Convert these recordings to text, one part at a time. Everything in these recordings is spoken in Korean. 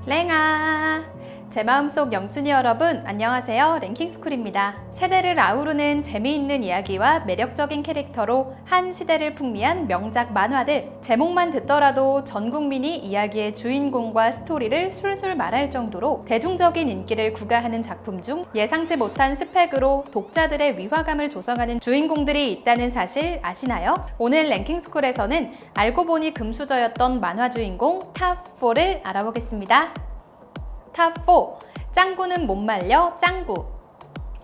랭아! 제 마음속 영순이 여러분 안녕하세요. 랭킹스쿨입니다. 세대를 아우르는 재미있는 이야기와 매력적인 캐릭터로 한 시대를 풍미한 명작 만화들, 제목만 듣더라도 전 국민이 이야기의 주인공과 스토리를 술술 말할 정도로 대중적인 인기를 구가하는 작품 중 예상치 못한 스펙으로 독자들의 위화감을 조성하는 주인공들이 있다는 사실 아시나요? 오늘 랭킹스쿨에서는 알고 보니 금수저였던 만화 주인공 탑4를 알아보겠습니다. 탑4. 짱구는 못 말려 짱구.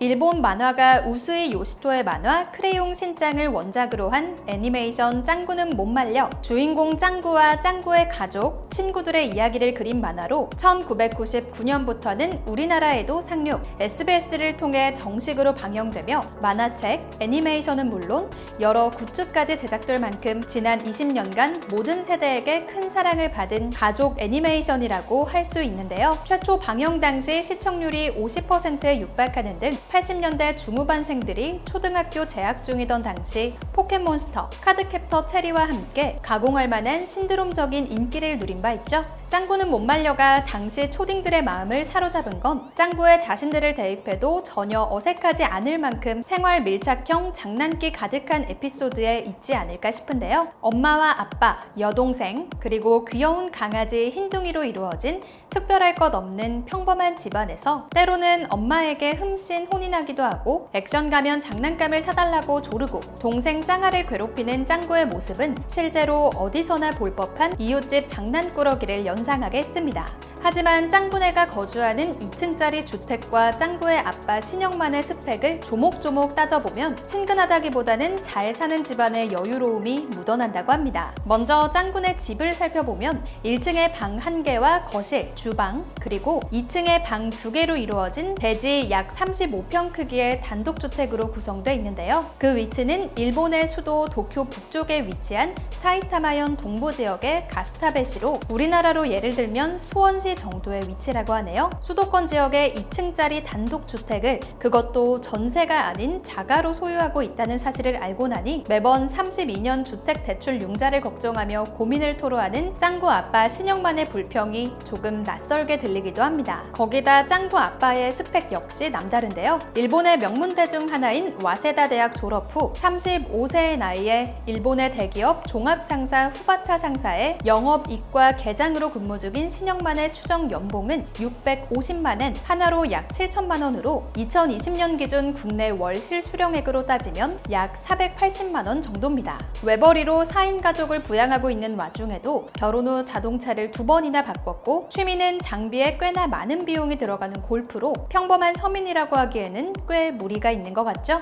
일본 만화가 우스이 요시토의 만화 크레용 신짱을 원작으로 한 애니메이션 짱구는 못 말려, 주인공 짱구와 짱구의 가족, 친구들의 이야기를 그린 만화로 1999년부터는 우리나라에도 상륙, SBS를 통해 정식으로 방영되며 만화책, 애니메이션은 물론 여러 굿즈까지 제작될 만큼 지난 20년간 모든 세대에게 큰 사랑을 받은 가족 애니메이션이라고 할 수 있는데요. 최초 방영 당시 시청률이 50%에 육박하는 등 80년대 중후반생들이 초등학교 재학 중이던 당시 포켓몬스터, 카드캡터 체리와 함께 가공할 만한 신드롬적인 인기를 누린 바 있죠. 짱구는 못 말려가 당시 초딩들의 마음을 사로잡은 건 짱구의 자신들을 대입해도 전혀 어색하지 않을 만큼 생활 밀착형 장난기 가득한 에피소드에 있지 않을까 싶은데요. 엄마와 아빠, 여동생, 그리고 귀여운 강아지 흰둥이로 이루어진 특별할 것 없는 평범한 집안에서 때로는 엄마에게 흠씬 혼이 나기도 하고 액션 가면 장난감을 사달라고 조르고 동생 짱아를 괴롭히는 짱구의 모습은 실제로 어디서나 볼 법한 이웃집 장난꾸러기를 연상하게 했습니다. 하지만 짱구네가 거주하는 2층짜리 주택과 짱구의 아빠 신영만의 스펙을 조목조목 따져보면 친근하다기보다는 잘 사는 집안의 여유로움이 묻어난다고 합니다. 먼저 짱구네 집을 살펴보면 1층에 방 1개와 거실, 주방, 그리고 2층에 방 2개로 이루어진 대지 약 35평 크기의 단독주택으로 구성되어 있는데요. 그 위치는 일본의 수도 도쿄 북쪽에 위치한 사이타마현 동부 지역의 가스타베시로 우리나라로 예를 들면 수원시 정도의 위치라고 하네요. 수도권 지역의 2층짜리 단독주택을 그것도 전세가 아닌 자가로 소유하고 있다는 사실을 알고 나니 매번 32년 주택대출융자를 걱정하며 고민을 토로하는 짱구 아빠 신영만의 불평이 조금 낯설게 들리기도 합니다. 거기다 짱구 아빠의 스펙 역시 남다른데요. 일본의 명문대 중 하나인 와세다 대학 졸업 후 35세의 나이에 일본의 대기업 종합상사 후바타 상사의 영업이과 계장으로 근무 중인 신영만의 추정 연봉은 650만엔, 하나로 약 7천만 원으로 2020년 기준 국내 월 실수령액으로 따지면 약 480만 원 정도입니다. 외벌이로 4인 가족을 부양하고 있는 와중에도 결혼 후 자동차를 2번이나 바꿨고 취미는 장비에 꽤나 많은 비용이 들어가는 골프로 평범한 서민이라고 하기에는 꽤 무리가 있는 것 같죠?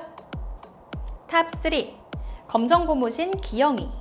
탑3. 검정고무신 기영이.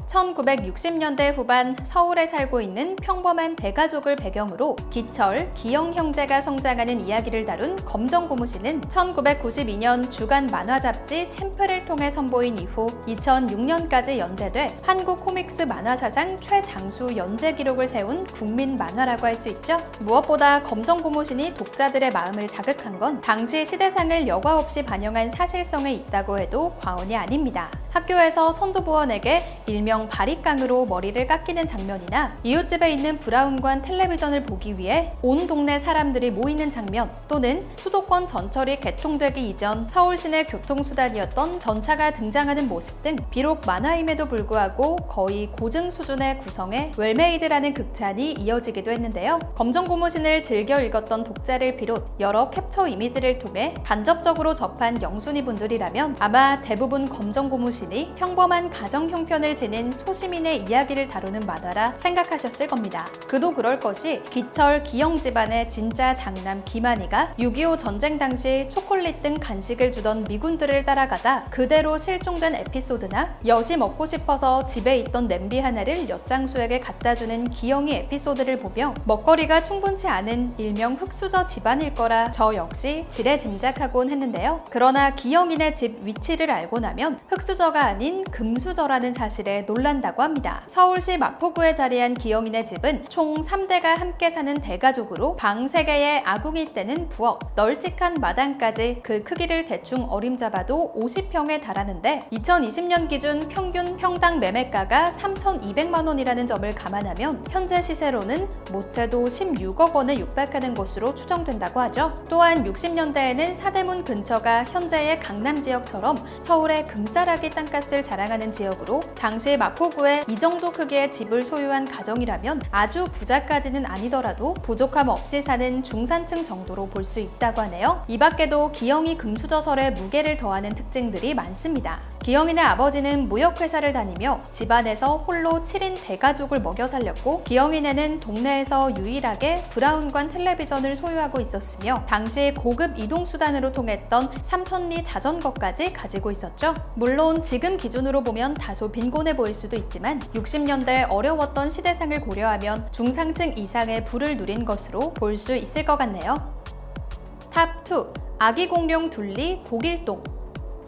1960년대 후반 서울에 살고 있는 평범한 대가족을 배경으로 기철, 기영 형제가 성장하는 이야기를 다룬 검정고무신은 1992년 주간 만화 잡지 챔프를 통해 선보인 이후 2006년까지 연재돼 한국 코믹스 만화 사상 최장수 연재 기록을 세운 국민 만화라고 할 수 있죠. 무엇보다 검정고무신이 독자들의 마음을 자극한 건 당시 시대상을 여과 없이 반영한 사실성에 있다고 해도 과언이 아닙니다. 학교에서 선도부원에게 일명 바리깡으로 머리를 깎이는 장면이나 이웃집에 있는 브라운관 텔레비전을 보기 위해 온 동네 사람들이 모이는 장면, 또는 수도권 전철이 개통되기 이전 서울 시내 교통수단이었던 전차가 등장하는 모습 등 비록 만화임에도 불구하고 거의 고증 수준의 구성에 웰메이드라는 극찬이 이어지기도 했는데요. 검정고무신을 즐겨 읽었던 독자를 비롯 여러 캡처 이미지를 통해 간접적으로 접한 영순이 분들이라면 아마 대부분 검정고무신이 평범한 가정 형편을 지닌 소시민의 이야기를 다루는 만화라 생각하셨을 겁니다. 그도 그럴 것이 기철, 기영 집안의 진짜 장남 기만이가 6.25 전쟁 당시 초콜릿 등 간식을 주던 미군들을 따라가다 그대로 실종된 에피소드나 엿이 먹고 싶어서 집에 있던 냄비 하나를 엿장수에게 갖다주는 기영이 에피소드를 보며 먹거리가 충분치 않은 일명 흙수저 집안일 거라 저 역시 지레 짐작하곤 했는데요. 그러나 기영이네 집 위치를 알고 나면 흙수저가 수저가 아닌 금수저라는 사실에 놀란다고 합니다. 서울시 마포구에 자리한 기영인의 집은 총 3대가 함께 사는 대가족으로 방 3개에 아궁이 떼는 부엌, 널찍한 마당까지 그 크기를 대충 어림잡아도 50평에 달하는데 2020년 기준 평균 평당 매매가가 3,200만 원이라는 점을 감안하면 현재 시세로는 못해도 16억 원에 육박하는 것으로 추정된다고 하죠. 또한 60년대에는 사대문 근처가 현재의 강남 지역처럼 서울의 금싸라기 땅값을 자랑하는 지역으로 당시 마포구에 이 정도 크기의 집을 소유한 가정이라면 아주 부자까지는 아니더라도 부족함 없이 사는 중산층 정도로 볼 수 있다고 하네요. 이 밖에도 기영이 금수저설에 무게를 더하는 특징들이 많습니다. 기영인의 아버지는 무역회사를 다니며 집안에서 홀로 7인 대가족을 먹여 살렸고 기영인에는 동네에서 유일하게 브라운관 텔레비전을 소유하고 있었으며 당시 고급 이동수단으로 통했던 삼천리 자전거까지 가지고 있었죠. 물론 지금 기준으로 보면 다소 빈곤해 보일 수도 있지만 60년대 어려웠던 시대상을 고려하면 중상층 이상의 부를 누린 것으로 볼 수 있을 것 같네요. 탑2. 아기 공룡 둘리 고길동.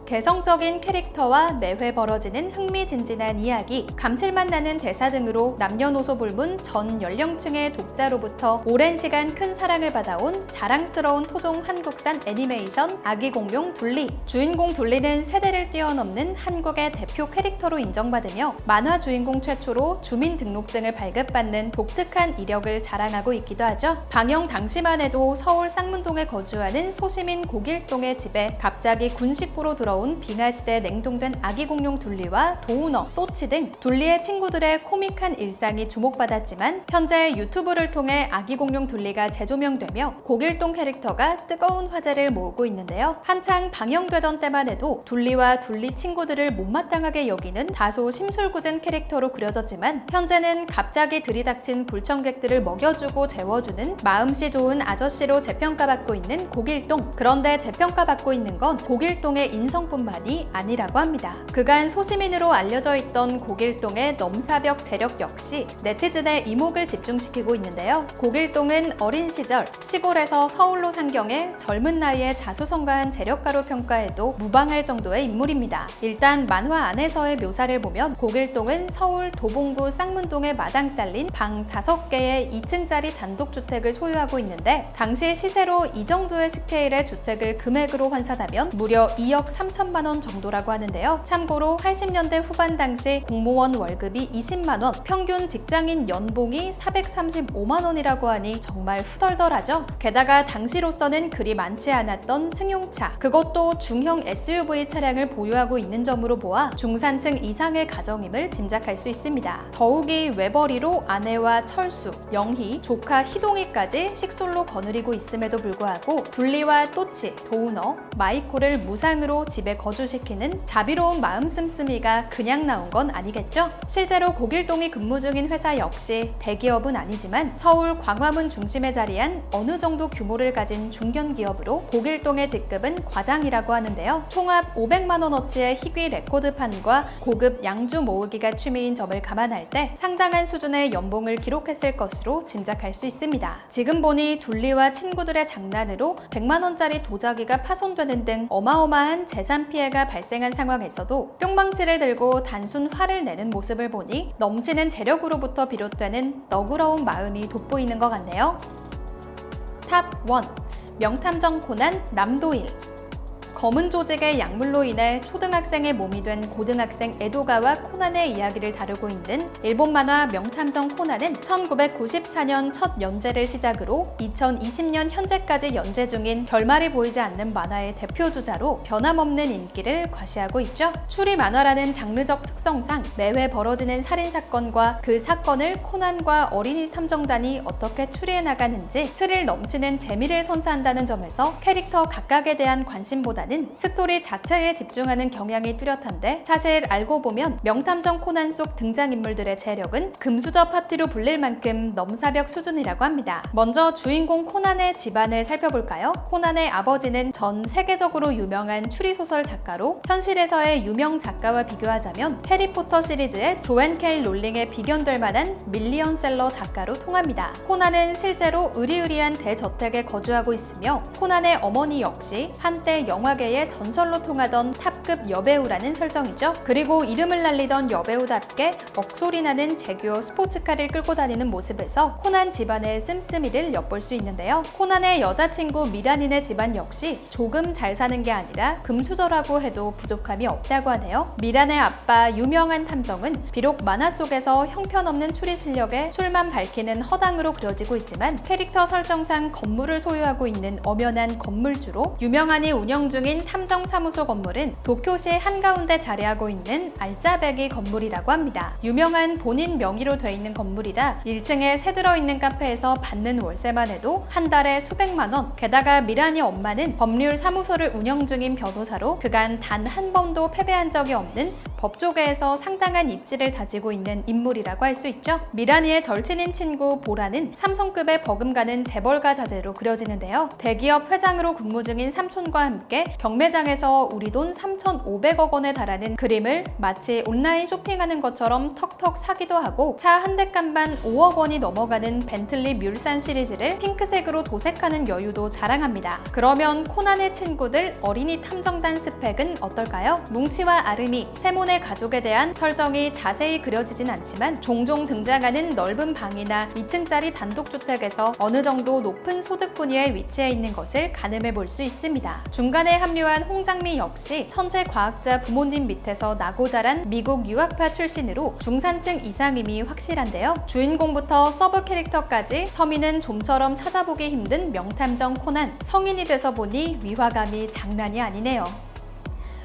개성적인 캐릭터와 매회 벌어지는 흥미진진한 이야기, 감칠맛 나는 대사 등으로 남녀노소 불문 전 연령층의 독자로부터 오랜 시간 큰 사랑을 받아온 자랑스러운 토종 한국산 애니메이션 아기 공룡 둘리. 주인공 둘리는 세대를 뛰어넘는 한국의 대표 캐릭터로 인정받으며 만화 주인공 최초로 주민등록증을 발급받는 독특한 이력을 자랑하고 있기도 하죠. 방영 당시만 해도 서울 쌍문동에 거주하는 소시민 고길동의 집에 갑자기 군 식구로 들어온 빙하시대에 냉동된 아기 공룡 둘리와 도우너, 또치 등 둘리의 친구들의 코믹한 일상이 주목받았지만 현재 유튜브를 통해 아기 공룡 둘리가 재조명되며 고길동 캐릭터가 뜨거운 화제를 모으고 있는데요. 한창 방영되던 때만 해도 둘리와 둘리 친구들을 못마땅하게 여기는 다소 심술궂은 캐릭터로 그려졌지만 현재는 갑자기 들이닥친 불청객들을 먹여주고 재워주는 마음씨 좋은 아저씨로 재평가받고 있는 고길동. 그런데 재평가받고 있는 건 고길동의 인성 뿐만이 아니라고 합니다. 그간 소시민으로 알려져 있던 고길동의 넘사벽 재력 역시 네티즌의 이목을 집중시키고 있는데요. 고길동은 어린 시절 시골에서 서울로 상경해 젊은 나이에 자수성가한 재력가로 평가해도 무방할 정도의 인물입니다. 일단 만화 안에서의 묘사를 보면 고길동은 서울 도봉구 쌍문동에 마당 딸린 방 5개의 2층짜리 단독주택을 소유하고 있는데 당시 시세로 이 정도의 스케일의 주택을 금액으로 환산하면 무려 2억 3천만 원 정도라고 하는데요. 참고로 80년대 후반 당시 공무원 월급이 20만 원, 평균 직장인 연봉이 435만 원이라고 하니 정말 후덜덜하죠. 게다가 당시로서는 그리 많지 않았던 승용차, 그것도 중형 SUV 차량을 보유하고 있는 점으로 보아 중산층 이상의 가정임을 짐작할 수 있습니다. 더욱이 외벌이로 아내와 철수, 영희, 조카 희동이까지 식솔로 거느리고 있음에도 불구하고 둘리와 또치, 도우너, 마이코를 무상으로 집에 거주시키는 자비로운 마음 씀씀이가 그냥 나온 건 아니겠죠? 실제로 고길동이 근무 중인 회사 역시 대기업은 아니지만 서울 광화문 중심에 자리한 어느 정도 규모를 가진 중견기업으로 고길동의 직급은 과장이라고 하는데요. 총합 500만 원어치의 희귀 레코드판과 고급 양주 모으기가 취미인 점을 감안할 때 상당한 수준의 연봉을 기록했을 것으로 짐작할 수 있습니다. 지금 보니 둘리와 친구들의 장난으로 100만 원짜리 도자기가 파손되는 등 어마어마한 재산 피해가 발생한 상황에서도 뿅망치를 들고 단순 화를 내는 모습을 보니 넘치는 재력으로부터 비롯되는 너그러운 마음이 돋보이는 것 같네요. 탑1. 명탐정 코난 남도일. 검은 조직의 약물로 인해 초등학생의 몸이 된 고등학생 에도가와 코난의 이야기를 다루고 있는 일본 만화 명탐정 코난은 1994년 첫 연재를 시작으로 2020년 현재까지 연재 중인 결말이 보이지 않는 만화의 대표 주자로 변함없는 인기를 과시하고 있죠. 추리 만화라는 장르적 특성상 매회 벌어지는 살인사건과 그 사건을 코난과 어린이 탐정단이 어떻게 추리해 나가는지 스릴 넘치는 재미를 선사한다는 점에서 캐릭터 각각에 대한 관심보다는 스토리 자체에 집중하는 경향이 뚜렷한데 사실 알고 보면 명탐정 코난 속 등장인물들의 재력은 금수저 파티로 불릴 만큼 넘사벽 수준이라고 합니다. 먼저 주인공 코난의 집안을 살펴볼까요? 코난의 아버지는 전 세계적으로 유명한 추리소설 작가로 현실에서의 유명 작가와 비교하자면 해리포터 시리즈의 조앤 케일 롤링에 비견될 만한 밀리언셀러 작가로 통합니다. 코난은 실제로 으리으리한 대저택에 거주하고 있으며 코난의 어머니 역시 한때 영화 드라마계의 전설로 통하던 탑급 여배우라는 설정이죠. 그리고 이름을 날리던 여배우답게 억소리 나는 제규어 스포츠카를 끌고 다니는 모습에서 코난 집안의 씀씀이를 엿볼 수 있는데요. 코난의 여자친구 미란인의 집안 역시 조금 잘 사는 게 아니라 금수저라고 해도 부족함이 없다고 하네요. 미란의 아빠 유명한 탐정은 비록 만화 속에서 형편없는 추리 실력에 술만 밝히는 허당으로 그려지고 있지만 캐릭터 설정상 건물을 소유하고 있는 엄연한 건물주로 유명한이 운영 중인 탐정사무소 건물은 도쿄시 한가운데 자리하고 있는 알짜배기 건물이라고 합니다. 유명한 본인 명의로 돼 있는 건물이라 1층에 새 들어있는 카페에서 받는 월세만 해도 한 달에 수백만 원. 게다가 미란이 엄마는 법률 사무소를 운영 중인 변호사로 그간 단 한 번도 패배한 적이 없는 법조계에서 상당한 입지를 다지고 있는 인물이라고 할 수 있죠. 미란이의 절친인 친구 보라는 삼성급의 버금가는 재벌가 자제로 그려지는데요. 대기업 회장으로 근무 중인 삼촌과 함께 경매장에서 우리 돈 3,500억 원에 달하는 그림을 마치 온라인 쇼핑하는 것처럼 턱턱 사기도 하고 차 한 대 값만 5억 원이 넘어가는 벤틀리 뮬산 시리즈를 핑크색으로 도색하는 여유도 자랑합니다. 그러면 코난의 친구들 어린이 탐정단 스펙은 어떨까요? 뭉치와 아름이, 세몬의 가족에 대한 설정이 자세히 그려지진 않지만 종종 등장하는 넓은 방이나 2층짜리 단독주택에서 어느 정도 높은 소득 분위에 위치해 있는 것을 가늠해 볼 수 있습니다. 중간에 합류한 홍장미 역시 천재 과학자 부모님 밑에서 나고 자란 미국 유학파 출신으로 중산층 이상임이 확실한데요. 주인공부터 서브 캐릭터까지 서민은 좀처럼 찾아보기 힘든 명탐정 코난, 성인이 돼서 보니 위화감이 장난이 아니네요.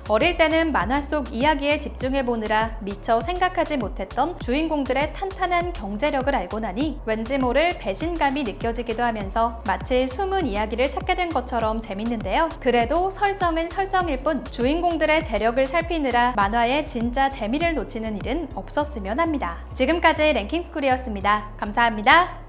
어릴 때는 만화 속 이야기에 집중해보느라 미처 생각하지 못했던 주인공들의 탄탄한 경제력을 알고 나니 왠지 모를 배신감이 느껴지기도 하면서 마치 숨은 이야기를 찾게 된 것처럼 재밌는데요. 그래도 설정은 설정일 뿐 주인공들의 재력을 살피느라 만화의 진짜 재미를 놓치는 일은 없었으면 합니다. 지금까지 랭킹스쿨이었습니다. 감사합니다.